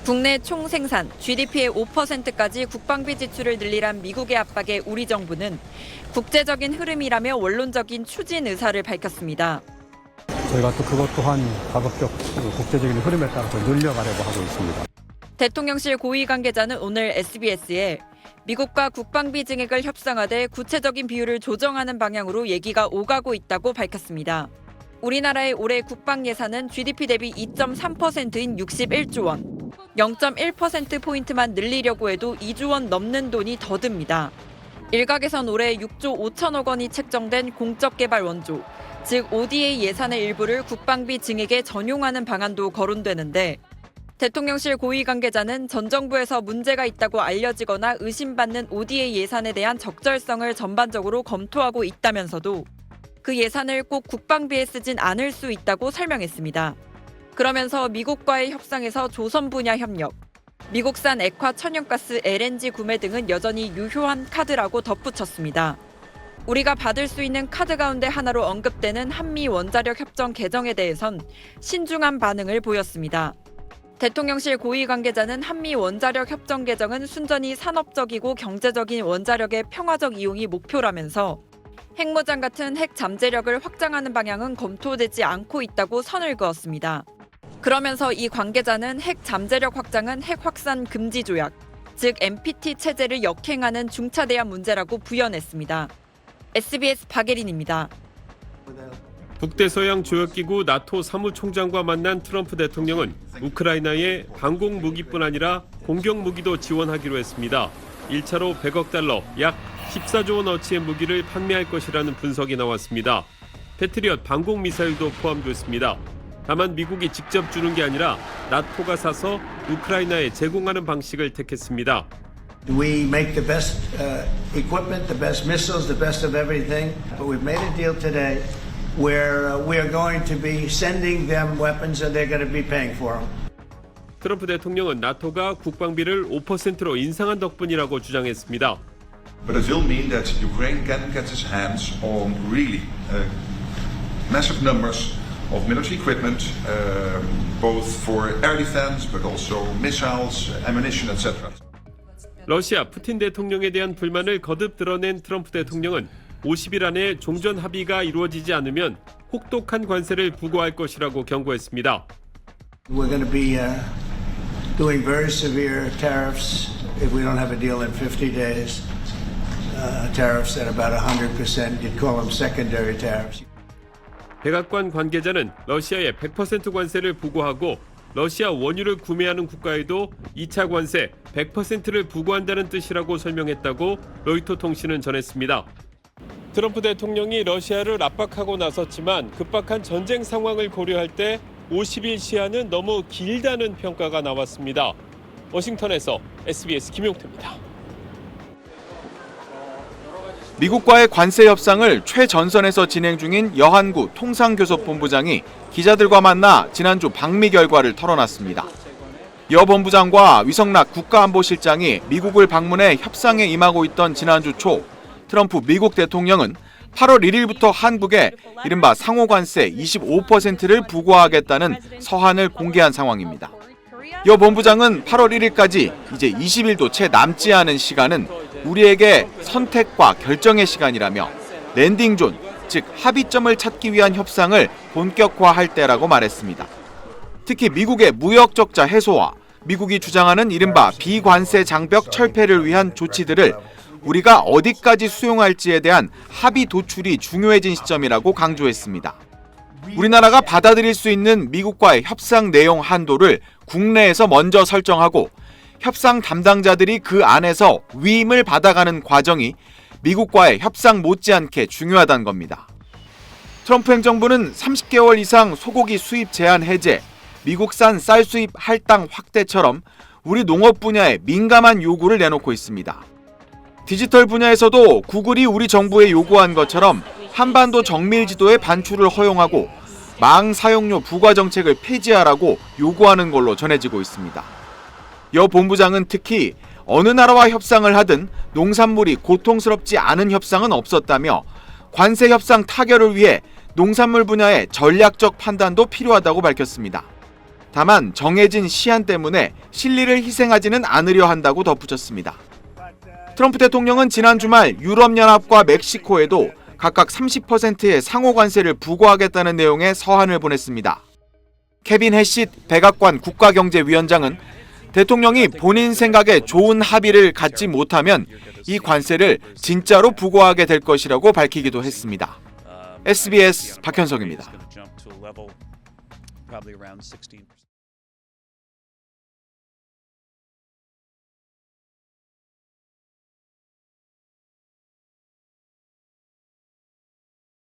국내 총생산, GDP의 5%까지 국방비 지출을 늘리란 미국의 압박에 우리 정부는 국제적인 흐름이라며 원론적인 추진 의사를 밝혔습니다. 저희가 또 그것 또한 가급적 국제적인 흐름에 따라서 늘려가려고 하고 있습니다. 대통령실 고위 관계자는 오늘 SBS에 미국과 국방비 증액을 협상하되 구체적인 비율을 조정하는 방향으로 얘기가 오가고 있다고 밝혔습니다. 우리나라의 올해 국방 예산은 GDP 대비 2.3%인 61조 원, 0.1%포인트만 늘리려고 해도 2조 원 넘는 돈이 더 듭니다. 일각에선 올해 6조 5천억 원이 책정된 공적개발 원조, 즉 ODA 예산의 일부를 국방비 증액에 전용하는 방안도 거론되는데 대통령실 고위 관계자는 전 정부에서 문제가 있다고 알려지거나 의심받는 ODA 예산에 대한 적절성을 전반적으로 검토하고 있다면서도 그 예산을 꼭 국방비에 쓰진 않을 수 있다고 설명했습니다. 그러면서 미국과의 협상에서 조선 분야 협력, 미국산 액화 천연가스 LNG 구매 등은 여전히 유효한 카드라고 덧붙였습니다. 우리가 받을 수 있는 카드 가운데 하나로 언급되는 한미 원자력 협정 개정에 대해선 신중한 반응을 보였습니다. 대통령실 고위 관계자는 한미 원자력 협정 개정은 순전히 산업적이고 경제적인 원자력의 평화적 이용이 목표라면서 핵무장 같은 핵 잠재력을 확장하는 방향은 검토되지 않고 있다고 선을 그었습니다. 그러면서 이 관계자는 핵 잠재력 확장은 핵 확산 금지 조약, 즉 NPT 체제를 역행하는 중차대한 문제라고 부연했습니다. SBS 박예린입니다. 북대서양 조약기구 나토 사무총장과 만난 트럼프 대통령은 우크라이나에 방공 무기뿐 아니라 공격 무기도 지원하기로 했습니다. 1차로 100억 달러, 약 14조 원어치의 무기를 판매할 것이라는 분석이 나왔습니다. 패트리엇 방공 미사일도 포함됐습니다. 다만 미국이 직접 주는 게 아니라 나토가 사서 우크라이나에 제공하는 방식을 택했습니다. We make the best equipment, the best missiles, the best of everything. But we've made a deal today where we are going to be sending them weapons and they're going to be paying for them. 트럼프 대통령은 나토가 국방비를 5%로 인상한 덕분이라고 주장했습니다. But it will mean that Ukraine can get its hands on really massive numbers of military equipment, both for air defense, but also missiles, ammunition, etc. 러시아 푸틴 대통령에 대한 불만을 거듭 드러낸 트럼프 대통령은 50일 안에 종전 합의가 이루어지지 않으면 혹독한 관세를 부과할 것이라고 경고했습니다. We're going to be doing very severe tariffs if we don't have a deal in 50 days. Tariffs at about 100%. You'd call them secondary tariffs. 백악관 관계자는 러시아에 100% 관세를 부과하고 러시아 원유를 구매하는 국가에도 2차 관세 100%를 부과한다는 뜻이라고 설명했다고 로이터 통신은 전했습니다. 트럼프 대통령이 러시아를 압박하고 나섰지만 급박한 전쟁 상황을 고려할 때 50일 시한은 너무 길다는 평가가 나왔습니다. 워싱턴에서 SBS 김용태입니다. 미국과의 관세 협상을 최전선에서 진행 중인 여한구 통상교섭본부장이 기자들과 만나 지난주 방미 결과를 털어놨습니다. 여 본부장과 위성락 국가안보실장이 미국을 방문해 협상에 임하고 있던 지난주 초 트럼프 미국 대통령은 8월 1일부터 한국에 이른바 상호관세 25%를 부과하겠다는 서한을 공개한 상황입니다. 여 본부장은 8월 1일까지 이제 20일도 채 남지 않은 시간은 우리에게 선택과 결정의 시간이라며 랜딩존, 즉 합의점을 찾기 위한 협상을 본격화할 때라고 말했습니다. 특히 미국의 무역 적자 해소와 미국이 주장하는 이른바 비관세 장벽 철폐를 위한 조치들을 우리가 어디까지 수용할지에 대한 합의 도출이 중요해진 시점이라고 강조했습니다. 우리나라가 받아들일 수 있는 미국과의 협상 내용 한도를 국내에서 먼저 설정하고 협상 담당자들이 그 안에서 위임을 받아가는 과정이 미국과의 협상 못지않게 중요하다는 겁니다. 트럼프 행정부는 30개월 이상 소고기 수입 제한 해제, 미국산 쌀 수입 할당 확대처럼 우리 농업 분야에 민감한 요구를 내놓고 있습니다. 디지털 분야에서도 구글이 우리 정부에 요구한 것처럼 한반도 정밀 지도의 반출을 허용하고 망 사용료 부과 정책을 폐지하라고 요구하는 걸로 전해지고 있습니다. 여 본부장은 특히 어느 나라와 협상을 하든 농산물이 고통스럽지 않은 협상은 없었다며 관세 협상 타결을 위해 농산물 분야의 전략적 판단도 필요하다고 밝혔습니다. 다만 정해진 시한 때문에 실리를 희생하지는 않으려 한다고 덧붙였습니다. 트럼프 대통령은 지난 주말 유럽연합과 멕시코에도 각각 30%의 상호 관세를 부과하겠다는 내용의 서한을 보냈습니다. 케빈 해시 백악관 국가경제위원장은 대통령이 본인 생각에 좋은 합의를 갖지 못하면 이 관세를 진짜로 부과하게 될 것이라고 밝히기도 했습니다. SBS 박현석입니다. probably around 16.